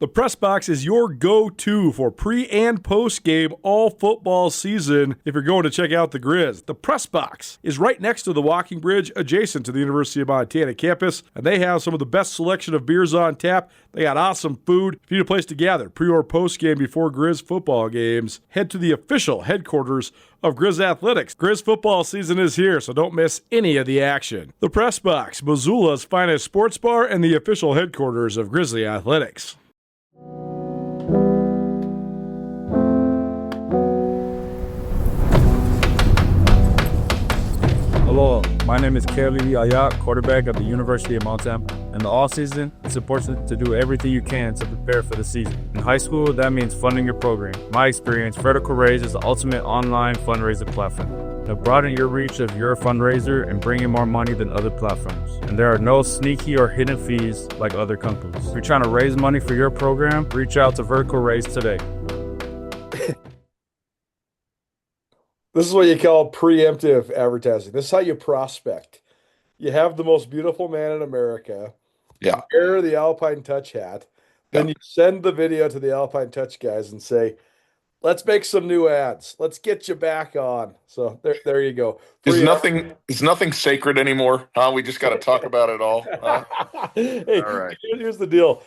The Press Box is your go-to for pre- and post-game all football season if you're going to check out the Grizz. The Press Box is right next to the walking bridge adjacent to the University of Montana campus, and they have some of the best selection of beers on tap. They got awesome food. If you need a place to gather pre- or post-game before Grizz football games, head to the official headquarters of Grizz Athletics. Grizz football season is here, so don't miss any of the action. The Press Box, Missoula's finest sports bar and the official headquarters of Grizzly Athletics. Hello, my name is Kelly Ayat, quarterback at the University of Montana. In the off-season, it's important to do everything you can to prepare for the season. In high school, that means funding your program. In my experience, Vertical Raise is the ultimate online fundraiser platform. To broaden your reach of your fundraiser and bring in more money than other platforms. And there are no sneaky or hidden fees like other companies. If you're trying to raise money for your program, reach out to Vertical Raise today. This is what you call preemptive advertising. This is how you prospect. You have the most beautiful man in America. Yeah. Wear the Alpine Touch hat. Then you send the video to the Alpine Touch guys and say, let's make some new ads. Let's get you back on. So there you go. Is nothing sacred anymore? Huh? We just got to talk about it all. Huh? Hey, all right. Here's the deal.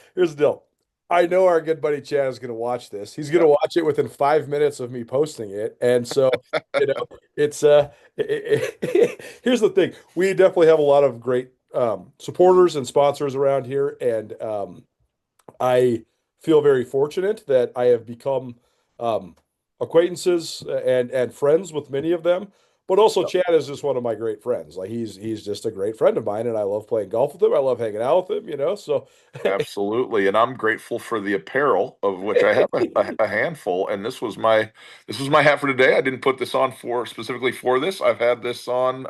I know our good buddy Chad is going to watch this. He's going to watch it within 5 minutes of me posting it. And so, it's here's the thing. We definitely have a lot of great supporters and sponsors around here. And I feel very fortunate that I have become acquaintances and friends with many of them. But also, Chad is just one of my great friends. Like he's just a great friend of mine, and I love playing golf with him. I love hanging out with him, So Absolutely, and I'm grateful for the apparel, of which I have a handful. And this was my hat for today. I didn't put this on specifically for this. I've had this on.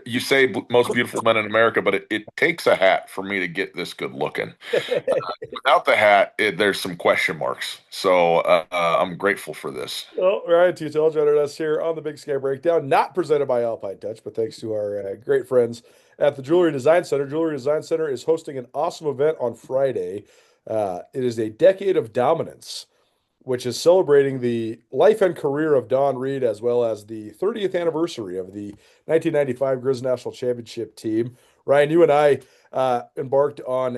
You say most beautiful men in America, but it takes a hat for me to get this good looking. Without the hat, there's some question marks. So I'm grateful for this. Well, Ryan Tootell joining us here on the Big Sky Breakdown, not presented by Alpine Touch, but thanks to our great friends at the Jewelry Design Center. Jewelry Design Center is hosting an awesome event on Friday. It is a decade of dominance, which is celebrating the life and career of Don Reed, as well as the 30th anniversary of the 1995 Grizz National Championship team. Ryan, you and I embarked on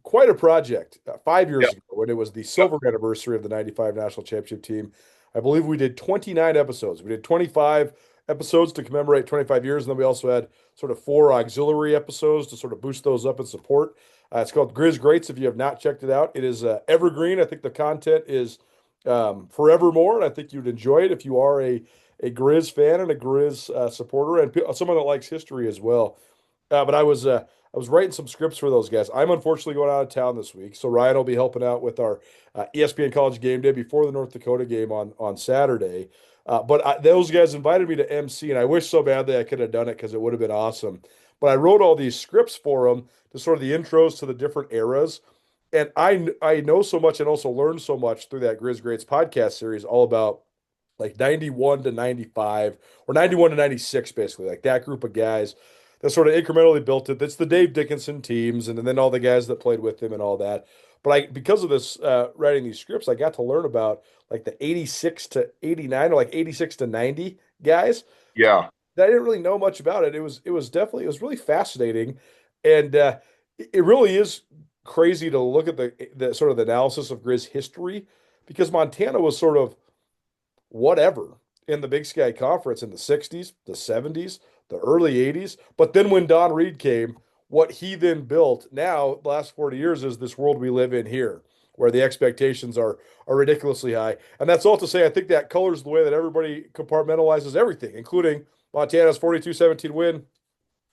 quite a project 5 years ago when it was the silver anniversary of the 95 National Championship team. I believe we did 29 episodes. We did 25 episodes to commemorate 25 years, and then we also had sort of 4 auxiliary episodes to sort of boost those up and support. It's called Griz Greats. If you have not checked it out, it is evergreen. I think the content is forevermore, and I think you'd enjoy it if you are a Grizz fan and a Grizz supporter and someone that likes history as well. But I was writing some scripts for those guys. I'm unfortunately going out of town this week, so Ryan will be helping out with our ESPN College Game Day before the North Dakota game on Saturday. But those guys invited me to MC, and I wish so badly I could have done it because it would have been awesome. But I wrote all these scripts for them to sort of the intros to the different eras. And I know so much and also learned so much through that Griz Greats podcast series, all about like 91 to 95 or 91 to 96, basically, like that group of guys that sort of incrementally built it. That's the Dave Dickinson teams, and then all the guys that played with him and all that. But because of this, writing these scripts, I got to learn about like the 86 to 89 or like 86 to 90 guys. Yeah. I didn't really know much about it. It was really fascinating. And it really is crazy to look at the sort of the analysis of Grizz history, because Montana was sort of whatever in the Big Sky Conference in the 60s, the 70s, the early 80s. But then when Don Reed came, what he then built now, the last 40 years, is this world we live in here, where the expectations are ridiculously high. And that's all to say, I think that colors the way that everybody compartmentalizes everything, including Montana's 42-17 win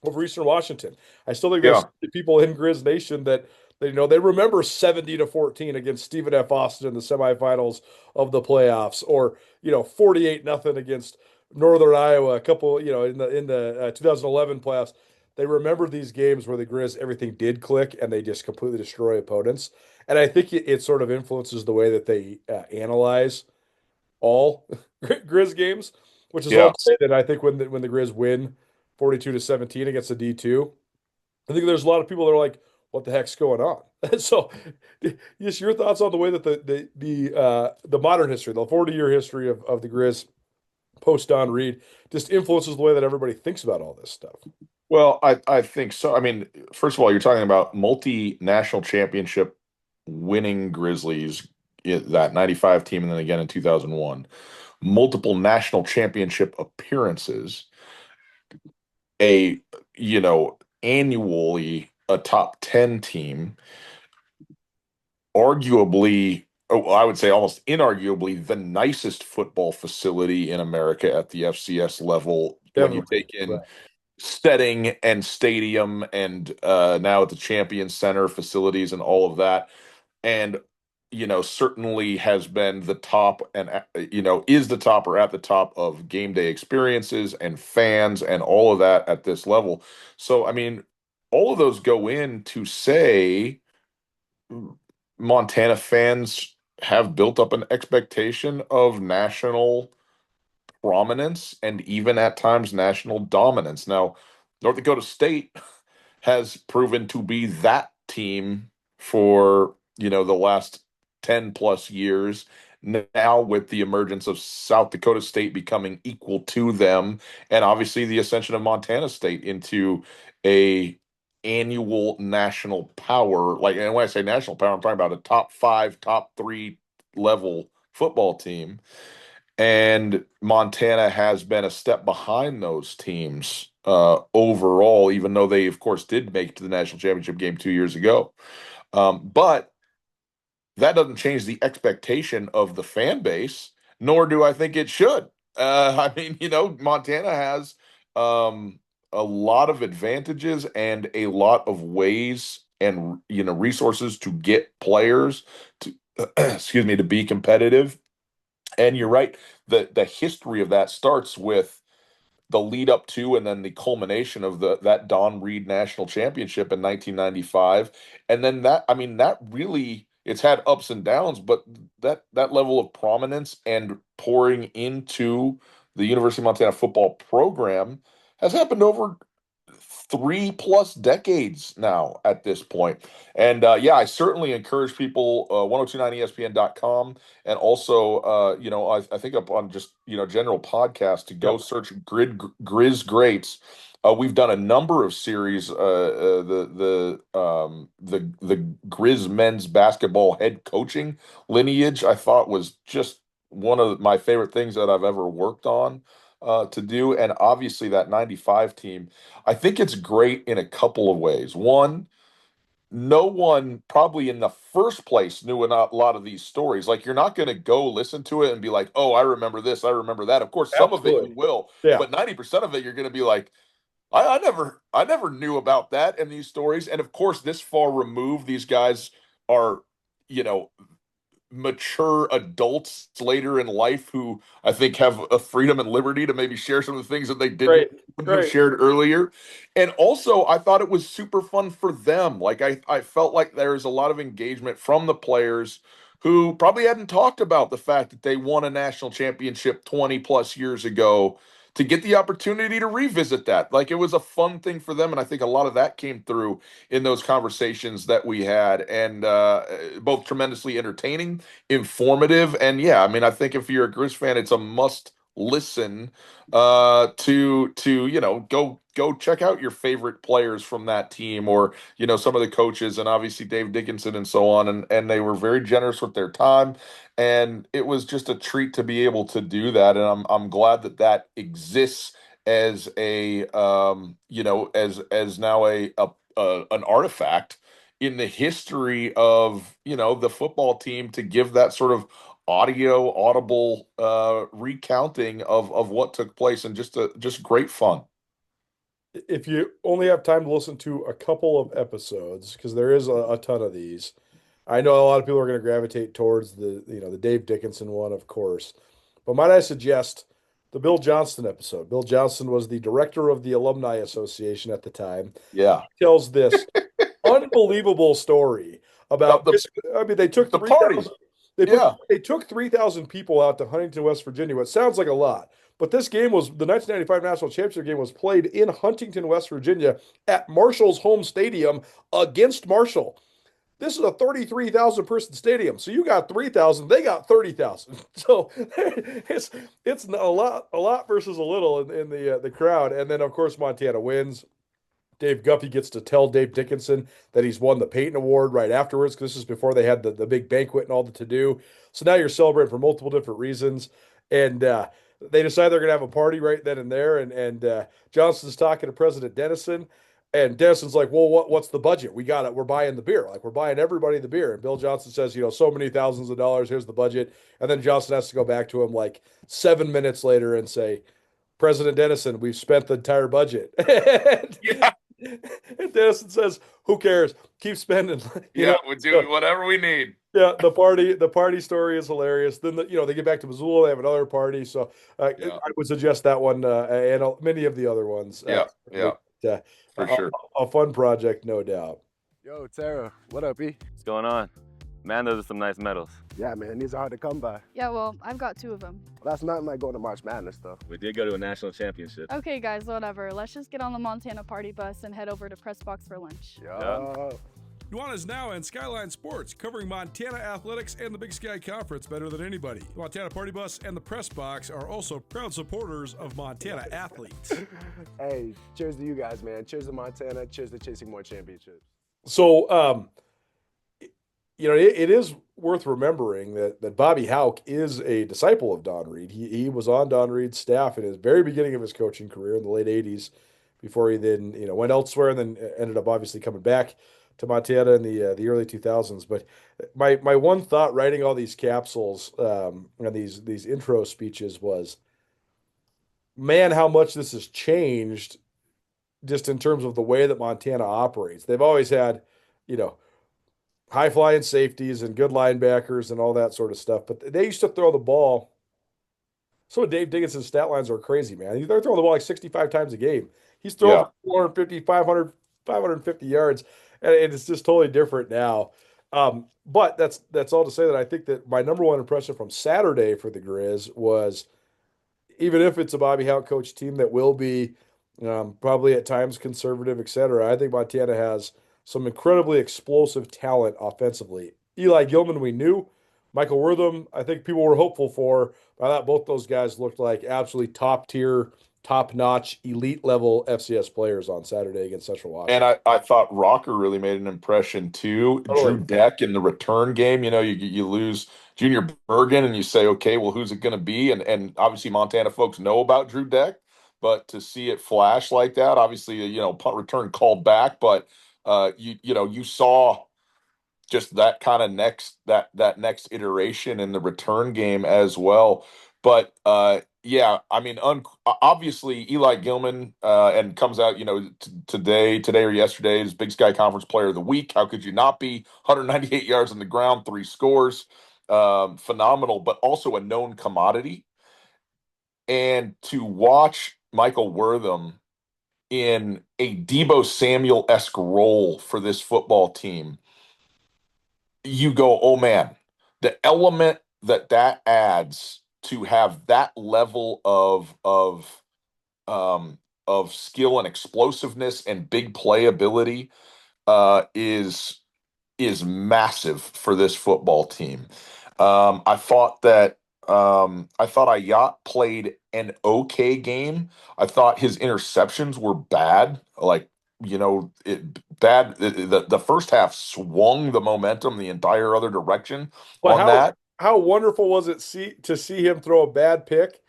over Eastern Washington. I still think there's people in Grizz Nation that they remember 70-14 against Stephen F. Austin in the semifinals of the playoffs, or 48-0 against Northern Iowa a couple, in the 2011 playoffs. They remember these games where the Grizz, everything did click and they just completely destroy opponents. And I think it sort of influences the way that they analyze all Grizz games, which is all to say that I think when the Grizz win 42-17 against the D2, I think there's a lot of people that are like, what the heck's going on? So, just your thoughts on the way that the modern history, the 40-year history of the Grizz post Don Reed, just influences the way that everybody thinks about all this stuff. Well, I think so. I mean, first of all, you're talking about multinational championship winning Grizzlies, that 95 team, and then again in 2001. Multiple national championship appearances, a, annually a top 10 team, arguably, I would say almost inarguably, the nicest football facility in America at the FCS level when you Definitely. take in Right. setting and stadium and now at the Champions Center facilities and all of that. And, certainly has been the top and, is the top or at the top of game day experiences and fans and all of that at this level. So, I mean, all of those go in to say Montana fans have built up an expectation of national prominence and even at times national dominance. Now, North Dakota State has proven to be that team for, the last 10 plus years. Now, with the emergence of South Dakota State becoming equal to them, and obviously the ascension of Montana State into a annual national power, like, and when I say national power, I'm talking about a top 5, top 3 level football team. And Montana has been a step behind those teams overall, even though they, of course, did make it to the national championship game 2 years ago. But that doesn't change the expectation of the fan base, nor do I think it should. I mean, Montana has a lot of advantages and a lot of ways and, resources to get players to, excuse me, to be competitive. And you're right. The history of that starts with the lead up to and then the culmination of that Don Reed National Championship in 1995. And then that really, it's had ups and downs, but that level of prominence and pouring into the University of Montana football program has happened over 3+ decades now at this point. And yeah, I certainly encourage people, 1029ESPN.com, and also, I think up on just, general podcast, to go Yep. search Griz Greats. We've done a number of series. The Grizz men's basketball head coaching lineage, I thought, was just one of my favorite things that I've ever worked on to do. And obviously that 95 team, I think it's great in a couple of ways. One, no one probably in the first place knew a lot of these stories. Like, you're not going to go listen to it and be like, oh, I remember this, I remember that. Of course, some of it Absolutely. you will, Yeah. but 90% of it, you're going to be like, I never knew about that and these stories. And of course, this far removed, these guys are, you know, mature adults later in life who I think have a freedom and liberty to maybe share some of the things that they Great. wouldn't have Great. shared earlier. And also, I thought it was super fun for them. Like, I felt like there's a lot of engagement from the players who probably hadn't talked about the fact that they won a national championship 20 plus years ago, to get the opportunity to revisit that. Like, it was a fun thing for them. And I think a lot of that came through in those conversations that we had, and both tremendously entertaining, informative, and yeah, I mean, I think if you're a Grizz fan, it's a must listen to go check out your favorite players from that team, or some of the coaches, and obviously Dave Dickinson and so on, and they were very generous with their time, and it was just a treat to be able to do that, and I'm glad that exists as a as now an artifact in the history of the football team, to give that sort of audible recounting of what took place, and just great fun. If you only have time to listen to a couple of episodes, because there is a ton of these, I know a lot of people are going to gravitate towards the Dave Dickinson one, of course. But might I suggest the Bill Johnston episode? Bill Johnston was the director of the Alumni Association at the time. Yeah. He tells this unbelievable story about the, I mean, they took the 3,000 party. they put Yeah. they took 3,000 people out to Huntington, West Virginia, which sounds like a lot. But this game was the 1995 National Championship game was played in Huntington, West Virginia at Marshall's home stadium against Marshall. This is a 33,000 person stadium. So you got 3,000, they got 30,000. So it's a lot versus a little in the crowd. And then of course Montana wins. Dave Guffey gets to tell Dave Dickinson that he's won the Peyton Award right afterwards, because this is before they had the big banquet and all the to-do. So now you're celebrating for multiple different reasons. And they decide they're going to have a party right then and there. And Johnson's talking to President Dennison. And Dennison's like, well, what's the budget? We got it. We're buying the beer. Like, we're buying everybody the beer. And Bill Johnson says, so many thousands of dollars. Here's the budget. And then Johnson has to go back to him like 7 minutes later and say, President Dennison, we've spent the entire budget. Yeah. And Dennison says, who cares? Keep spending. We'll do whatever we need. Yeah, the party story is hilarious. Then they get back to Missoula, they have another party. So I would suggest that one and many of the other ones. For sure. A fun project, no doubt. Yo, Tara, what up, E? What's going on? Man, those are some nice medals. Yeah, man, these are hard to come by. Yeah, well, I've got 2 of them. Well, that's nothing like going to March Madness, though. We did go to a national championship. Okay, guys, whatever. Let's just get on the Montana party bus and head over to Press Box for lunch. Yo. Nuanez now in Skyline Sports, covering Montana athletics and the Big Sky Conference better than anybody. The Montana Party Bus and the Press Box are also proud supporters of Montana athletes. Hey, cheers to you guys, man. Cheers to Montana. Cheers to chasing more championships. So, it is worth remembering that Bobby Houck is a disciple of Don Reed. He was on Don Reed's staff in his very beginning of his coaching career in the late 80s before he then, went elsewhere and then ended up obviously coming back to Montana in the early 2000s. But my one thought writing all these capsules and these intro speeches was, man, how much this has changed just in terms of the way that Montana operates. They've always had, high flying safeties and good linebackers and all that sort of stuff. But they used to throw the ball. So Dave Dickinson's stat lines are crazy, man. They're throwing the ball like 65 times a game. He's throwing 450, 500, 550 yards. And it's just totally different now. But that's all to say that I think that my number one impression from Saturday for the Grizz was, even if it's a Bobby Houck coach team that will be probably at times conservative, et cetera, I think Montana has some incredibly explosive talent offensively. Eli Gilman, we knew. Michael Wortham, I think people were hopeful for. I thought both those guys looked like absolutely top tier, top-notch, elite-level FCS players on Saturday against Central Washington. And I thought Rocker really made an impression, too. Totally. Drew Deck in the return game, you lose Junior Bergen, and you say, okay, well, who's it going to be? And obviously Montana folks know about Drew Deck, but to see it flash like that, obviously, punt return called back, but, you saw just that kind of next iteration in the return game as well. But, obviously Eli Gilman and comes out, today or yesterday's Big Sky Conference Player of the Week. How could you not be? 198 yards on the ground, 3 scores, phenomenal, but also a known commodity. And to watch Michael Wortham in a Deebo Samuel-esque role for this football team, you go, oh man, the element that adds to have that level of skill and explosiveness and big playability is massive for this football team. I thought Ayat played an okay game. I thought his interceptions were bad. The first half swung the momentum the entire other direction that. How wonderful was it to see him throw a bad pick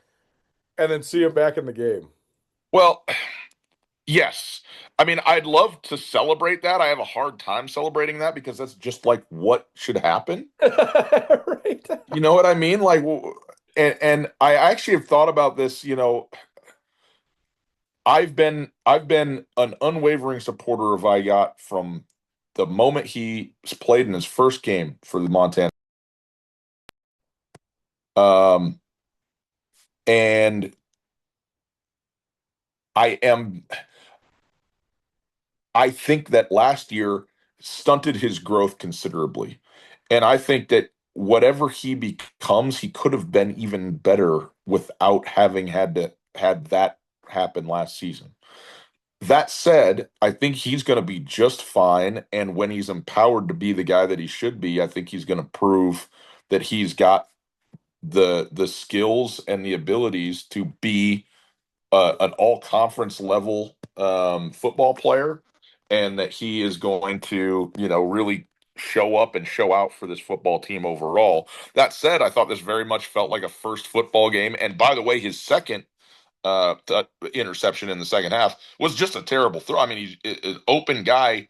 and then see him back in the game? Well, yes. I mean, I'd love to celebrate that. I have a hard time celebrating that because that's just like what should happen. Right. You know what I mean? And I actually have thought about this, I've been an unwavering supporter of Ayat from the moment he played in his first game for the Montana. And I think that last year stunted his growth considerably. And I think that whatever he becomes, he could have been even better without having had that happen last season. That said, I think he's going to be just fine. And when he's empowered to be the guy that he should be, I think he's going to prove that he's got the skills and the abilities to be an all conference level football player, and that he is going to, really show up and show out for this football team overall. That said, I thought this very much felt like a first football game. And by the way, his second interception in the second half was just a terrible throw. I mean, he's an open guy,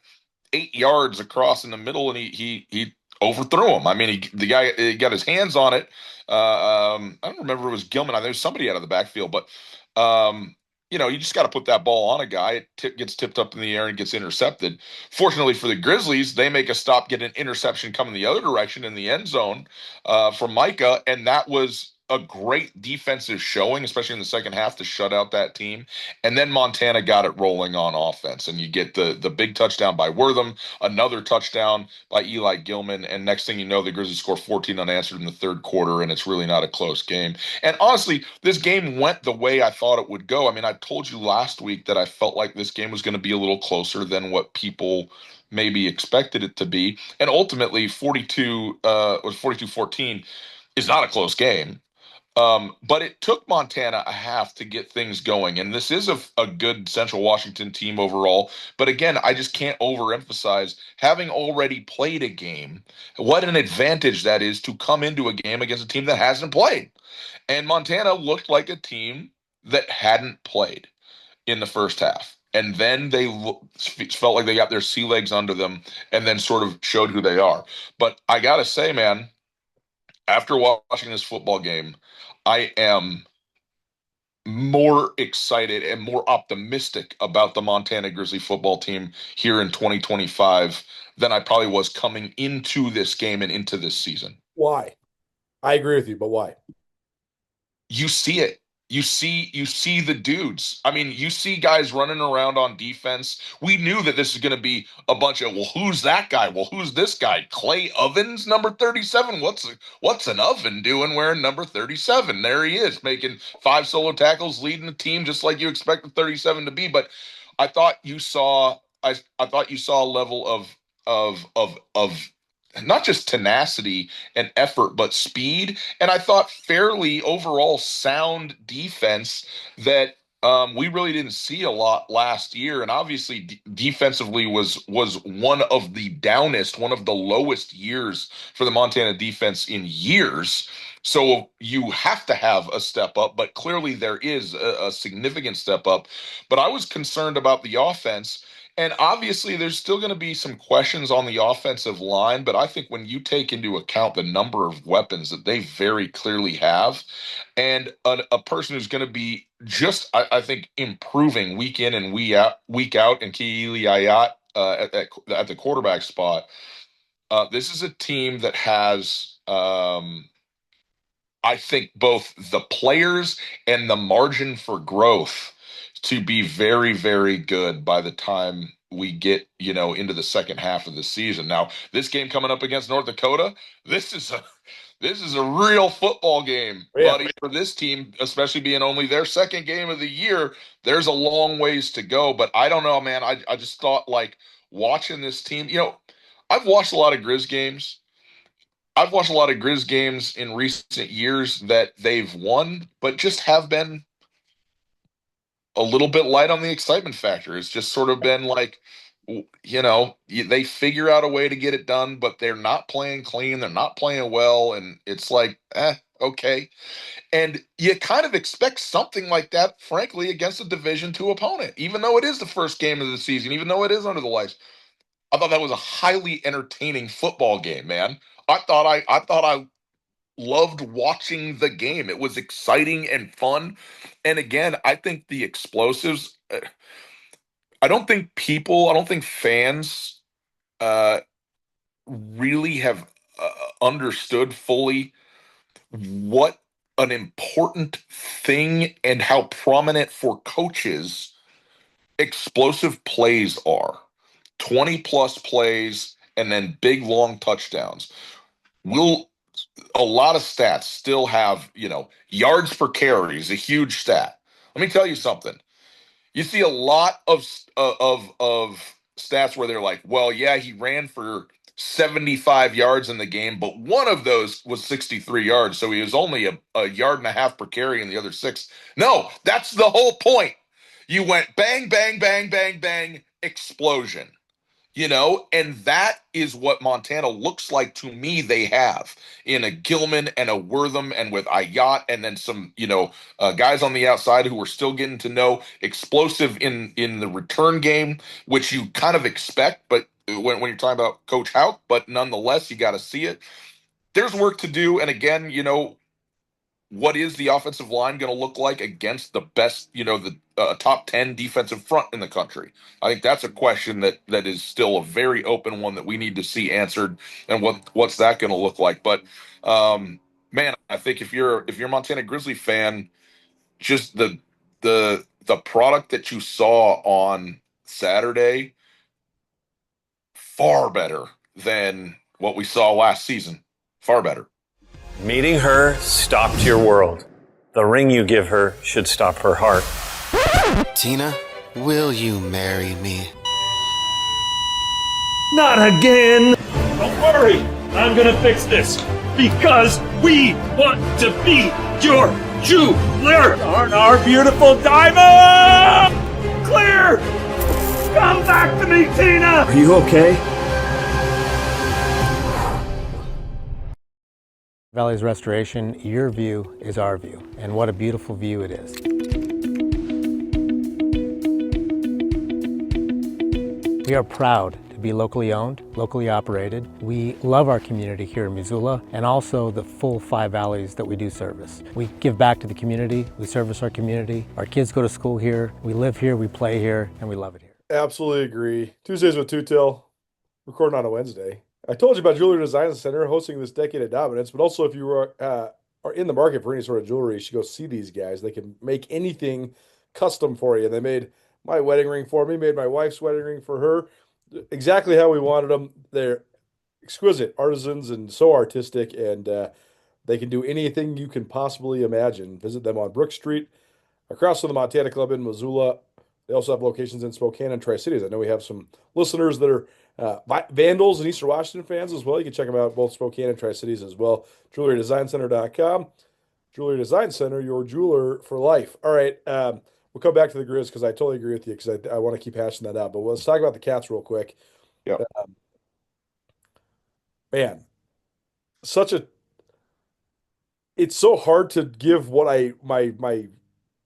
8 yards across in the middle, and he overthrew him. I mean, the guy he got his hands on it. I don't remember if it was Gilman. I think it was somebody out of the backfield, but you just got to put that ball on a guy. It gets tipped up in the air and gets intercepted. Fortunately for the Grizzlies, they make a stop, get an interception coming the other direction in the end zone from Micah, and that was a great defensive showing, especially in the second half, to shut out that team. And then Montana got it rolling on offense, and you get the big touchdown by Wortham, another touchdown by Eli Gilman, and next thing you know, the Grizzlies score 14 unanswered in the third quarter, and it's really not a close game. And honestly, this game went the way I thought it would go. I mean, I told you last week that I felt like this game was going to be a little closer than what people maybe expected it to be. And ultimately, 42-14 is not a close game. But it took Montana a half to get things going. And this is a good Central Washington team overall. But again, I just can't overemphasize having already played a game, what an advantage that is to come into a game against a team that hasn't played. And Montana looked like a team that hadn't played in the first half. And then they felt like they got their sea legs under them and then sort of showed who they are. But I got to say, man, after watching this football game, I am more excited and more optimistic about the Montana Grizzly football team here in 2025 than I probably was coming into this game and into this season. Why? I agree with you, but why? You see it. You see the dudes. I mean, you see guys running around on defense. We knew that this is going to be a bunch of, well, who's that guy? Well, who's this guy? Clay Ovens, number 37. What's an Oven doing wearing number 37? There he is, making 5 solo tackles, leading the team just like you expect the 37 to be. But I thought you saw I thought you saw a level of not just tenacity and effort, but speed. And I thought fairly overall sound defense that we really didn't see a lot last year. And obviously defensively was one of the downest, one of the lowest years for the Montana defense in years. So you have to have a step up, but clearly there is a significant step up. But I was concerned about the offense. And obviously, there's still going to be some questions on the offensive line, but I think when you take into account the number of weapons that they very clearly have, and a person who's going to be just, I think, improving week in and week out, and Keili Ayat at the quarterback spot, this is a team that has, I think, both the players and the margin for growth to be very, very good by the time we get, into the second half of the season. Now, this game coming up against North Dakota, this is a real football game, buddy, for this team, especially being only their second game of the year. There's a long ways to go, but I don't know, man. I just thought, like, watching this team, I've watched a lot of Grizz games. I've watched a lot of Grizz games in recent years that they've won, but just have been a little bit light on the excitement factor. It's just sort of been like, they figure out a way to get it done, but they're not playing clean. They're not playing well. And it's like, okay. And you kind of expect something like that, frankly, against a Division II opponent, even though it is the first game of the season, even though it is under the lights. I thought that was a highly entertaining football game, man. I thought I loved watching the game. It was exciting and fun. And again, I think the explosives, I don't think fans really have understood fully what an important thing and how prominent for coaches explosive plays are. 20 plus plays and then big long touchdowns will a lot of stats still have, yards per carry is a huge stat. Let me tell you something. You see a lot of stats where they're like, well, yeah, he ran for 75 yards in the game, but one of those was 63 yards, so he was only a yard and a half per carry in the other six. No, that's the whole point. You went bang, bang, bang, bang, bang, explosion. And that is what Montana looks like to me they have in a Gilman and a Wortham and with Ayat and then some, guys on the outside who we're still getting to know, explosive in the return game, which you kind of expect, but when you're talking about Coach Houck, but nonetheless, you got to see it. There's work to do. And again, what is the offensive line going to look like against the best, the top 10 defensive front in the country? I think that's a question that is still a very open one that we need to see answered, and what's that going to look like. But man, I think if you're a Montana Grizzly fan, just the product that you saw on Saturday, far better than what we saw last season. Far better. Meeting her stopped your world. The ring you give her should stop her heart. Tina, will you marry me? Not again! Don't worry, I'm gonna fix this. Because we want to be your jeweler! Aren't our beautiful diamond? Clear! Come back to me, Tina! Are you okay? Valley's restoration, your view is our view, and what a beautiful view it is. We are proud to be locally owned, locally operated. We love our community here in Missoula and also the full 5 valleys that we do service. We give back to the community, we service our community, our kids go to school here, we live here, we play here, and we love it here. Absolutely agree. Tuesdays with Tootell, recording on a Wednesday. I told you about Jewelry Design Center hosting this Decade of Dominance, but also if you are in the market for any sort of jewelry, you should go see these guys. They can make anything custom for you. They made my wedding ring for me, made my wife's wedding ring for her, exactly how we wanted them. They're exquisite artisans and so artistic, and they can do anything you can possibly imagine. Visit them on Brook Street, across from the Montana Club in Missoula. They also have locations in Spokane and Tri-Cities. I know we have some listeners that are Vandals and Eastern Washington fans as well. You can check them out at both Spokane and Tri-Cities as well. JewelryDesignCenter.com. Jewelry Design Center, your jeweler for life. All right, we'll come back to the Grizz because I totally agree with you because I want to keep hashing that out. But let's talk about the Cats real quick. Yeah. Man, it's so hard to give what my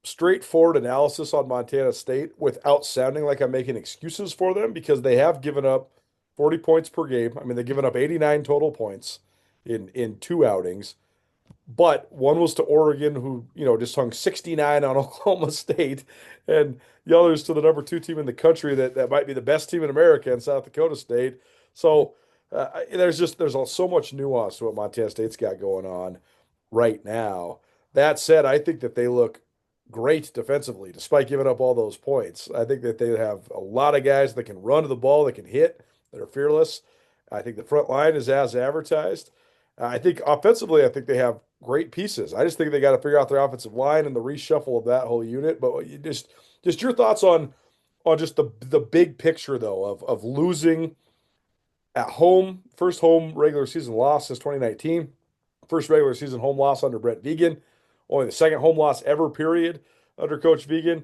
straightforward analysis on Montana State without sounding like I'm making excuses for them because they have given up 40 points per game. I mean, they've given up 89 total points in 2 outings, but one was to Oregon, who, just hung 69 on Oklahoma State, and the other's to the number 2 team in the country that might be the best team in America in South Dakota State. So there's so much nuance to what Montana State's got going on right now. That said, I think that they look great defensively, despite giving up all those points. I think that they have a lot of guys that can run to the ball, that can hit, that are fearless. I think the front line is as advertised. I think offensively, I think they have great pieces. I just think they got to figure out their offensive line and the reshuffle of that whole unit. But just your thoughts on just the big picture though of losing at home, first home regular season loss since 2019, first regular season home loss under Brett Vigen. Only the second home loss ever, period, under Coach Vigen.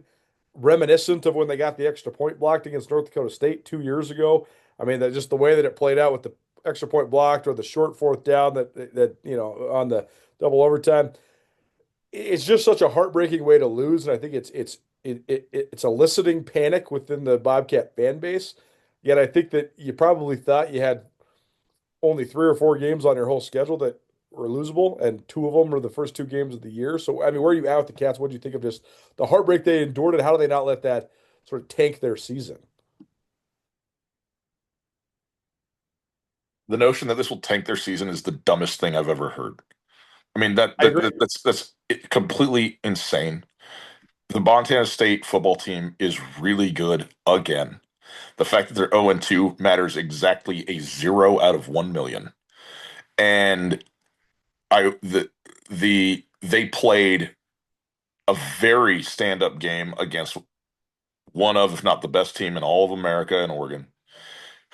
Reminiscent of when they got the extra point blocked against North Dakota State 2 years ago. I mean, just the way that it played out with the extra point blocked or the short 4th down that on the double overtime. It's just such a heartbreaking way to lose, and I think it's eliciting panic within the Bobcat fan base. Yet I think that you probably thought you had only 3 or 4 games on your whole schedule that were losable, and 2 of them were the first 2 games of the year. So, I mean, where are you at with the Cats? What do you think of just the heartbreak they endured, and how do they not let that sort of tank their season? The notion that this will tank their season is the dumbest thing I've ever heard. I mean, that's completely insane. The Montana State football team is really good again. The fact that they're 0-2 matters exactly a 0 out of 1 million. And they played a very stand-up game against one of, if not the best team in all of America in Oregon.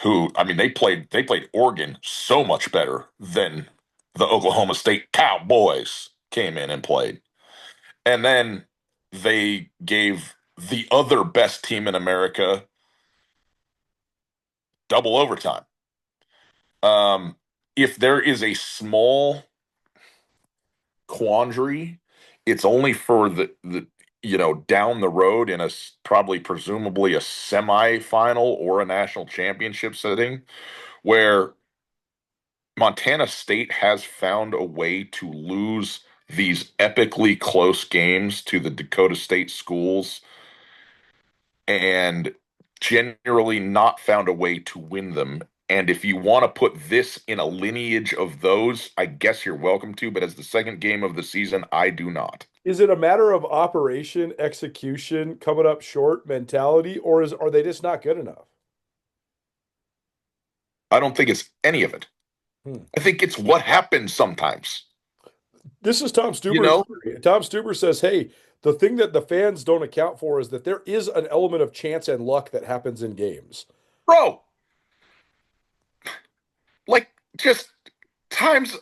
Who, I mean, they played Oregon so much better than the Oklahoma State Cowboys came in and played. And then they gave the other best team in America double overtime. If there is a small quandary, it's only for the down the road in presumably a semifinal or a national championship setting, where Montana State has found a way to lose these epically close games to the Dakota State schools and generally not found a way to win them. And if you want to put this in a lineage of those, I guess you're welcome to, but as the second game of the season, I do not. Is it a matter of operation, execution, coming up short mentality, or are they just not good enough? I don't think it's any of it. I think it's what happens sometimes. This is Tom Stuber. Tom Stuber says, hey, the thing that the fans don't account for is that there is an element of chance and luck that happens in games. Bro, like just times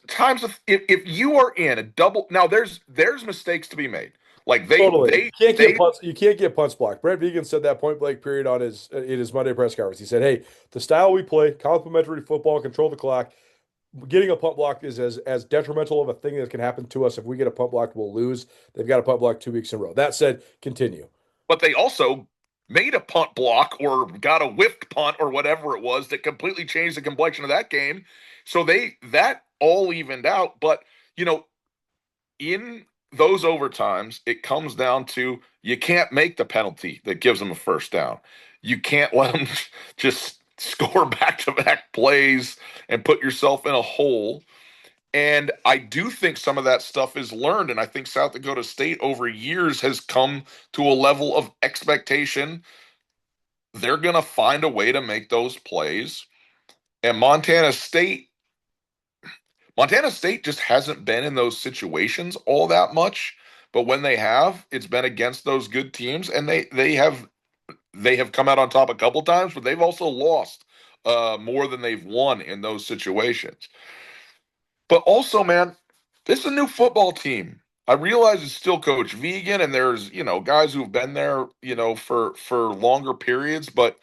of, if you are in a double, now there's mistakes to be made. Like you can't get punts blocked. Brent Vegan said that point blank period in his Monday press conference. He said, hey, the style we play, complementary football, control the clock, getting a punt block is as detrimental of a thing that can happen to us. If we get a punt block, we'll lose. They've got a punt block 2 weeks in a row. That said, continue. But they also made a punt block or got a whiffed punt or whatever it was that completely changed the complexion of that game. So that all evened out. But, in those overtimes, it comes down to you can't make the penalty that gives them a first down. You can't let them just score back-to-back plays and put yourself in a hole. And I do think some of that stuff is learned, and I think South Dakota State over years has come to a level of expectation. They're going to find a way to make those plays. And Montana State just hasn't been in those situations all that much. But when they have, it's been against those good teams, and they have come out on top a couple times, but they've also lost more than they've won in those situations. But also, man, this is a new football team. I realize it's still Coach Vegan, and there's, guys who've been there, for longer periods. But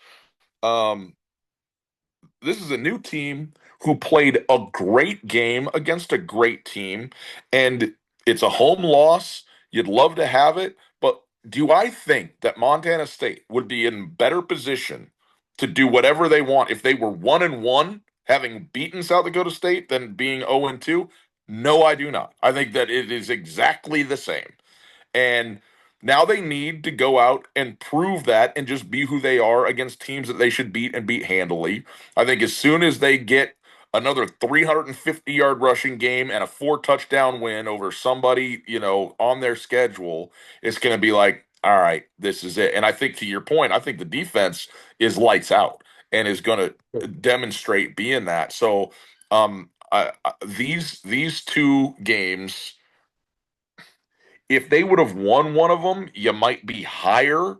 this is a new team who played a great game against a great team, and it's a home loss. You'd love to have it, but do I think that Montana State would be in better position to do whatever they want if they were 1-1, having beaten South Dakota State, than being 0-2? No, I do not. I think that it is exactly the same. And now they need to go out and prove that and just be who they are against teams that they should beat and beat handily. I think as soon as they get another 350-yard rushing game and a 4-touchdown win over somebody, on their schedule, it's going to be like, all right, this is it. And I think, to your point, I think the defense is lights out and is going to demonstrate being that. So these two games, if they would have won one of them, you might be higher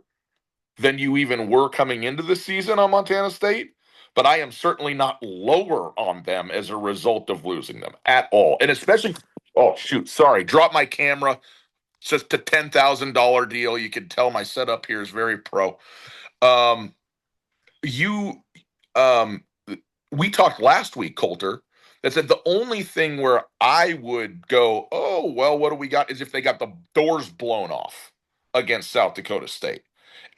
than you even were coming into the season on Montana State. But I am certainly not lower on them as a result of losing them at all. And especially, dropped my camera. It's just a $10,000 deal. You can tell my setup here is very pro. We talked last week, Colter, that said the only thing where I would go, oh, well, what do we got, is if they got the doors blown off against South Dakota State.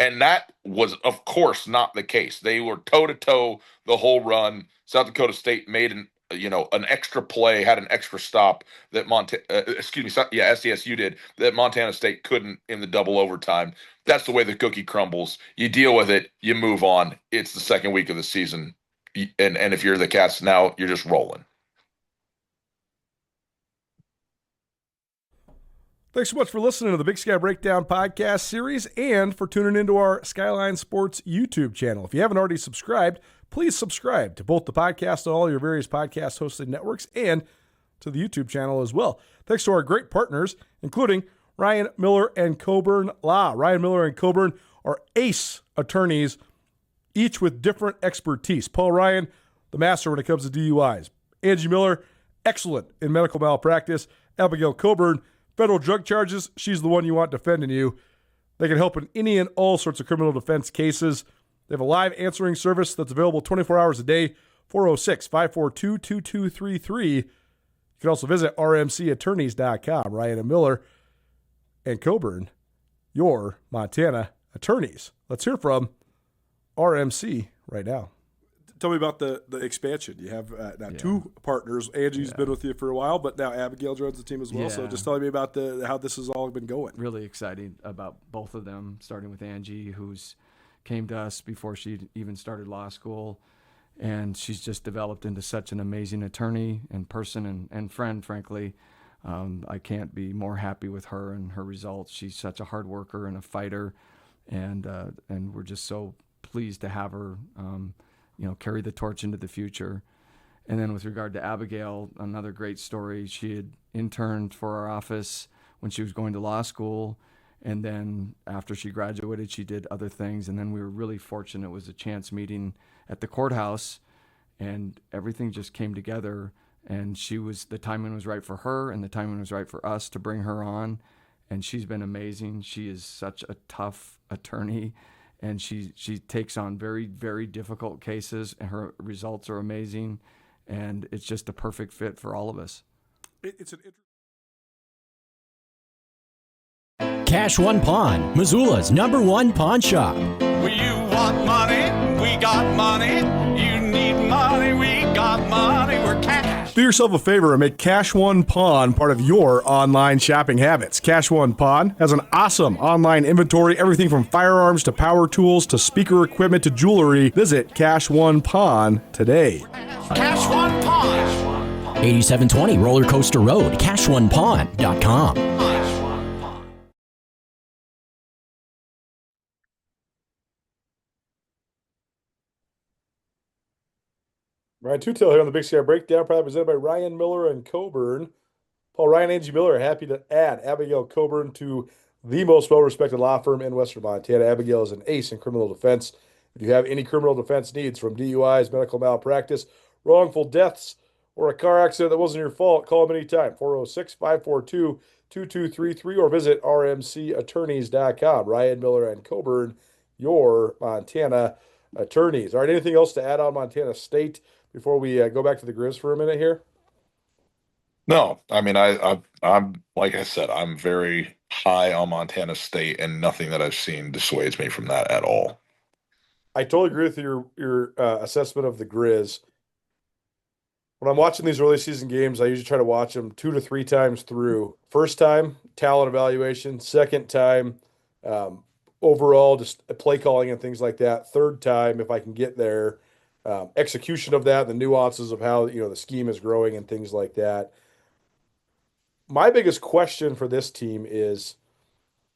And that was, of course, not the case. They were toe-to-toe the whole run. South Dakota State made an extra play, had an extra stop that SDSU did, that Montana State couldn't in the double overtime. That's the way the cookie crumbles. You deal with it, you move on. It's the second week of the season. And if you're the Cats now, you're just rolling. Thanks so much for listening to the Big Sky Breakdown podcast series and for tuning into our Skyline Sports YouTube channel. If you haven't already subscribed, please subscribe to both the podcast and all your various podcast hosting networks, and to the YouTube channel as well. Thanks to our great partners, including Ryan Miller and Coburn Law. Ryan Miller and Coburn are ace attorneys, each with different expertise. Paul Ryan, the master when it comes to DUIs. Angie Miller, excellent in medical malpractice. Abigail Coburn, federal drug charges. She's the one you want defending you. They can help in any and all sorts of criminal defense cases. They have a live answering service that's available 24 hours a day, 406-542-2233. You can also visit rmcattorneys.com. Ryan and Miller and Coburn, your Montana attorneys. Let's hear from RMC right now. Tell me about the expansion. You have now two partners. Angie's been with you for a while, but now Abigail joins the team as well. Yeah. So just tell me about how this has all been going. Really exciting about both of them, starting with Angie, who's came to us before she even started law school. And she's just developed into such an amazing attorney and person and friend, frankly. I can't be more happy with her and her results. She's such a hard worker and a fighter, and we're just so pleased to have her carry the torch into the future. And then with regard to Abigail, another great story. She had interned for our office when she was going to law school. And then after she graduated, she did other things. And then we were really fortunate. It was a chance meeting at the courthouse, and everything just came together. And the timing was right for her, and the timing was right for us to bring her on. And she's been amazing. She is such a tough attorney, and she takes on very, very difficult cases, and her results are amazing. And it's just a perfect fit for all of us. It's an Cash One Pawn, Missoula's #1 pawn shop. You want money? We got money. You need money? We got money. We're cash. Do yourself a favor and make Cash One Pawn part of your online shopping habits. Cash One Pawn has an awesome online inventory, everything from firearms to power tools to speaker equipment to jewelry. Visit Cash One Pawn today. Cash One Pawn. 8720 Roller Coaster Road, CashOnePawn.com. Ryan Tootell here on the Big Sky Breakdown, proudly presented by Ryan Miller and Coburn. Paul Ryan, Angie Miller are happy to add Abigail Coburn to the most well-respected law firm in Western Montana. Abigail is an ace in criminal defense. If you have any criminal defense needs, from DUIs, medical malpractice, wrongful deaths, or a car accident that wasn't your fault, call them anytime, 406-542-2233, or visit rmcattorneys.com. Ryan Miller and Coburn, your Montana attorneys. All right, anything else to add on Montana State before we go back to the Grizz for a minute here? No, I mean, I'm like I said, I'm very high on Montana State, and nothing that I've seen dissuades me from that at all. I totally agree with your assessment of the Grizz. When I'm watching these early season games, I usually try to watch them 2 to 3 times through. First time, talent evaluation. Second time, overall, just play calling and things like that. Third time, if I can get there, execution of that, the nuances of how the scheme is growing and things like that. My biggest question for this team is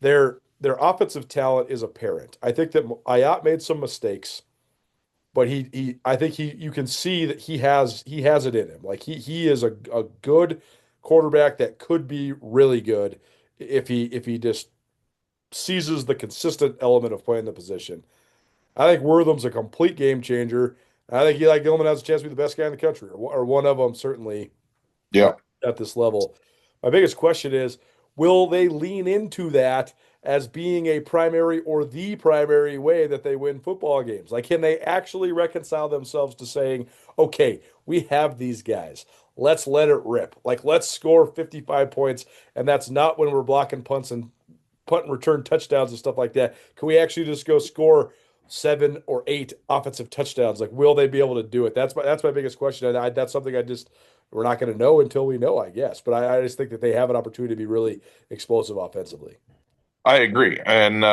their offensive talent is apparent. I think that Ayat made some mistakes, but I think you can see that he has it in him. Like he is a good quarterback that could be really good if he just seizes the consistent element of playing the position. I think Wortham's a complete game changer. I think Eli Gilman has a chance to be the best guy in the country, or one of them certainly. Yeah. At this level, my biggest question is, will they lean into that as being a primary or the primary way that they win football games? Like, can they actually reconcile themselves to saying, okay, we have these guys, let's let it rip. Like, let's score 55 points, and that's not when we're blocking punts and punt and return touchdowns and stuff like that. Can we actually just go score 7 or 8 offensive touchdowns? Like, will they be able to do it? That's my biggest question. That's something we're not going to know until we know, I guess. But I just think that they have an opportunity to be really explosive offensively. I agree. And,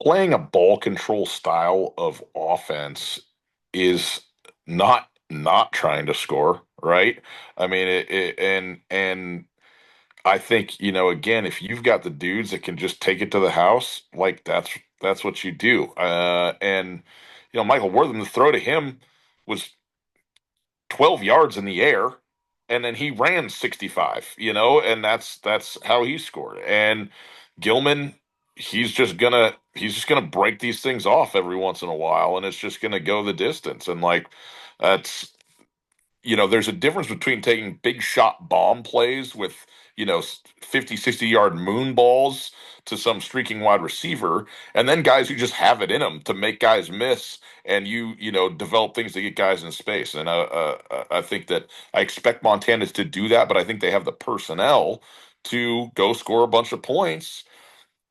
playing a ball control style of offense is not trying to score, right? I mean, and I think, again, if you've got the dudes that can just take it to the house, like that's what you do. And Michael Wortham, the throw to him was 12 yards in the air, and then he ran 65, and that's how he scored. And Gilman, he's just gonna break these things off every once in a while, and it's just gonna go the distance. And like that's there's a difference between taking big shot bomb plays with 50, 60-yard moon balls to some streaking wide receiver, and then guys who just have it in them to make guys miss, and develop things to get guys in space. And I think that I expect Montana to do that, but I think they have the personnel to go score a bunch of points.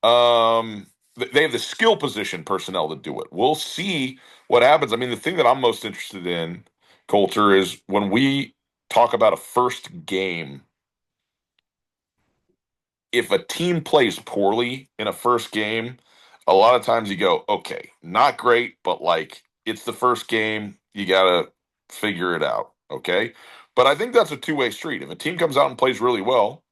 They have the skill position personnel to do it. We'll see what happens. I mean, the thing that I'm most interested in, Colter, is when we talk about a first game, if a team plays poorly in a first game, a lot of times you go, okay, not great, but like it's the first game, you got to figure it out, okay? But I think that's a two-way street. If a team comes out and plays really well,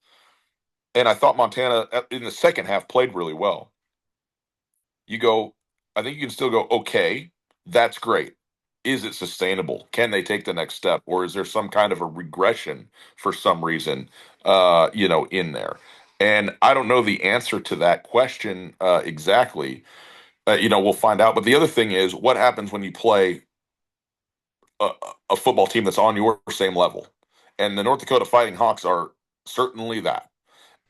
and I thought Montana in the second half played really well, I think you can still go, okay, that's great. Is it sustainable? Can they take the next step? Or is there some kind of a regression for some reason, in there? And I don't know the answer to that question exactly. We'll find out. But the other thing is, what happens when you play a football team that's on your same level? And the North Dakota Fighting Hawks are certainly that.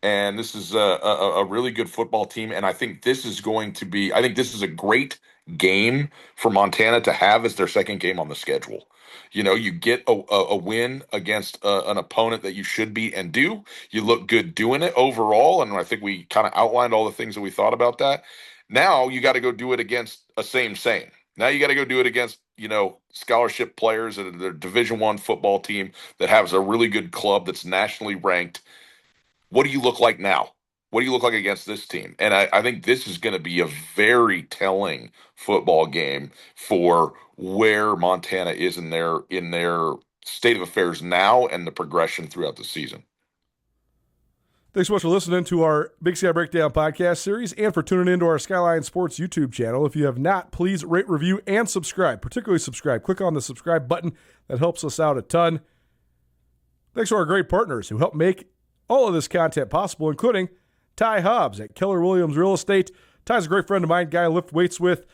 And this is a really good football team. And I think this is a great game for Montana to have as their second game on the schedule. You get a win against an opponent that you should be and do. You look good doing it overall. And I think we kind of outlined all the things that we thought about that. Now you got to go do it against a same. Now you got to go do it against, scholarship players at their Division I football team that has a really good club that's nationally ranked. What do you look like now? What do you look like against this team? And I think this is going to be a very telling football game for where Montana is in their state of affairs now and the progression throughout the season. Thanks so much for listening to our Big Sky Breakdown podcast series and for tuning into our Skyline Sports YouTube channel. If you have not, please rate, review, and subscribe. Particularly subscribe. Click on the subscribe button. That helps us out a ton. Thanks to our great partners who help make all of this content possible, including Ty Hobbs at Keller Williams Real Estate. Ty's a great friend of mine, guy I lift weights with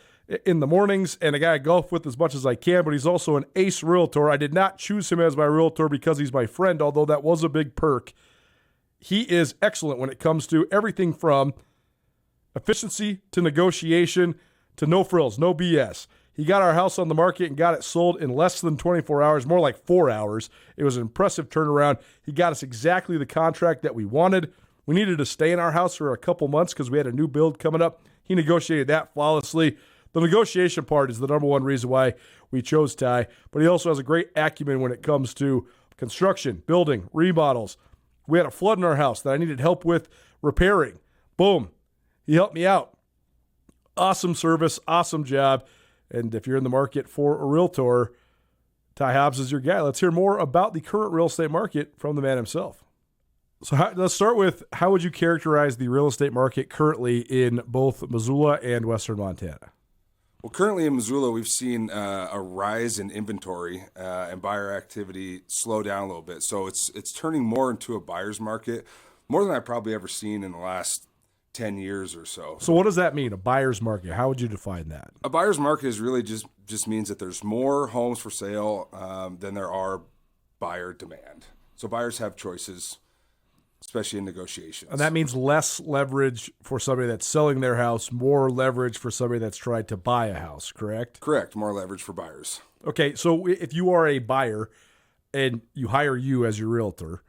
in the mornings, and a guy I golf with as much as I can, but he's also an ace realtor. I did not choose him as my realtor because he's my friend, although that was a big perk. He is excellent when it comes to everything from efficiency to negotiation to no frills, no BS. He got our house on the market and got it sold in less than 24 hours, more like 4 hours. It was an impressive turnaround. He got us exactly the contract that we wanted. We needed to stay in our house for a couple months because we had a new build coming up. He negotiated that flawlessly. The negotiation part is the number one reason why we chose Ty, but he also has a great acumen when it comes to construction, building, remodels. We had a flood in our house that I needed help with repairing. Boom. He helped me out. Awesome service, awesome job. And if you're in the market for a realtor, Ty Hobbs is your guy. Let's hear more about the current real estate market from the man himself. So let's start with, how would you characterize the real estate market currently in both Missoula and Western Montana? Well, currently in Missoula, we've seen a rise in inventory and buyer activity slow down a little bit. So it's turning more into a buyer's market, more than I've probably ever seen in the last 10 years or so. So what does that mean, a buyer's market? How would you define that? A buyer's market is really just means that there's more homes for sale than there are buyer demand. So buyers have choices, especially in negotiations. And that means less leverage for somebody that's selling their house, more leverage for somebody that's tried to buy a house, correct? Correct, more leverage for buyers. Okay, so if you are a buyer and you hire you as your realtor,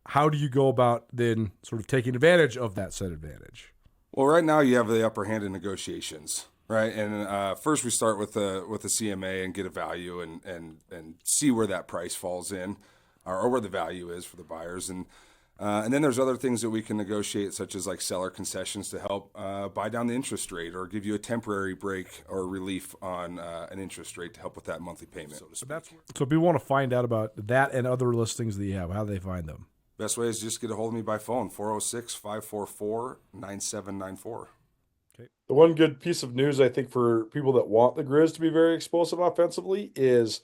how do you go about then sort of taking advantage of that said advantage? Well, right now you have the upper hand in negotiations, right? And first we start with the CMA and get a value and see where that price falls in, or where the value is for the buyers. And then there's other things that we can negotiate, such as like seller concessions to help buy down the interest rate or give you a temporary break or relief on an interest rate to help with that monthly payment. So if people want to find out about that and other listings that you have, how do they find them? Best way is just get a hold of me by phone, 406-544-9794. Okay. The one good piece of news, I think, for people that want the Grizz to be very explosive offensively is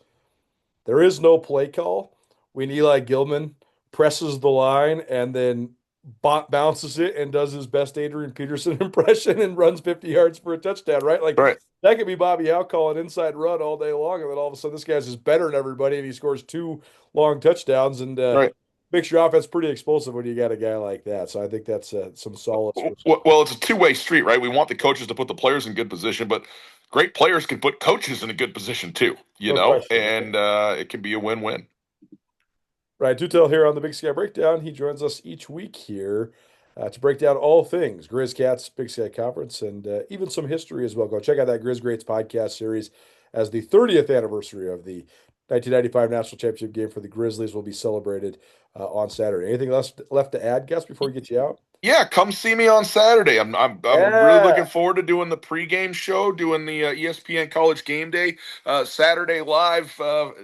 There is no play call when Eli Gilman presses the line and then bounces it and does his best Adrian Peterson impression and runs 50 yards for a touchdown, right? Like that could be Bobby Howe calling inside run all day long, and then all of a sudden this guy's just better than everybody, and he scores 2 long touchdowns and makes your offense pretty explosive when you got a guy like that. So I think that's some solid. Well, it's a two-way street, right? We want the coaches to put the players in good position, but great players can put coaches in a good position too, and it can be a win-win. Ryan Tootell here on the Big Sky Breakdown. He joins us each week here to break down all things Griz Cats, Big Sky Conference, and even some history as well. Go check out that Griz Greats podcast series as the 30th anniversary of the 1995 National Championship game for the Grizzlies will be celebrated on Saturday. Anything left to add, Gus, before we get you out? Yeah, come see me on Saturday. I'm really looking forward to doing the pregame show, doing the ESPN College Game Day Saturday live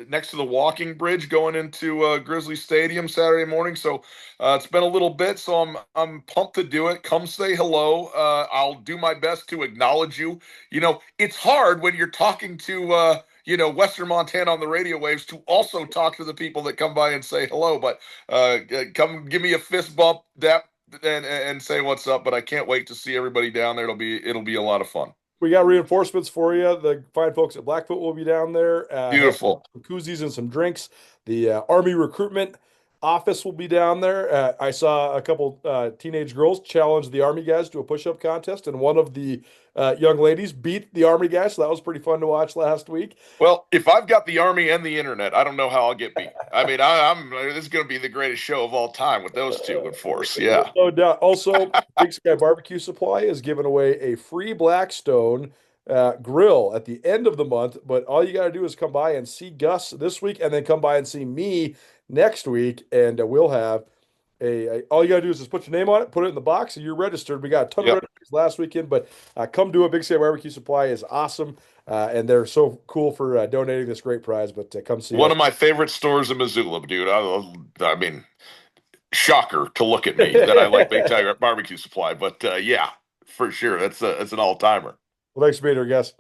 next to the walking bridge going into Grizzly Stadium Saturday morning. So it's been a little bit, so I'm pumped to do it. Come say hello. I'll do my best to acknowledge you. It's hard when you're talking to Western Montana on the radio waves to also talk to the people that come by and say hello. But come give me a fist bump, and say what's up. But I can't wait to see everybody down there. It'll be a lot of fun. We got reinforcements for you. The fine folks at Blackfoot will be down there. Beautiful. Some koozies and some drinks. The Army recruitment office will be down there. I saw a couple teenage girls challenge the Army guys to a push-up contest, and one of the young ladies beat the Army guys, so that was pretty fun to watch last week. Well, if I've got the Army and the internet, I don't know how I'll get beat. I mean, this is going to be the greatest show of all time with those two in force. Yeah. No doubt. Also, Big Sky Barbecue Supply is giving away a free Blackstone grill at the end of the month, but all you got to do is come by and see Gus this week and then come by and see me next week, and we'll have all you got to do is just put your name on it, put it in the box, and you're registered. We got a ton of registers last weekend, but come do a Big Sky Barbecue Supply is awesome, and they're so cool for donating this great prize, but come see one of my favorite stores in Missoula, dude. I mean, shocker to look at me that I like Big Sky Barbecue Supply, but yeah, for sure. That's an all-timer. Well, thanks for being here, guys.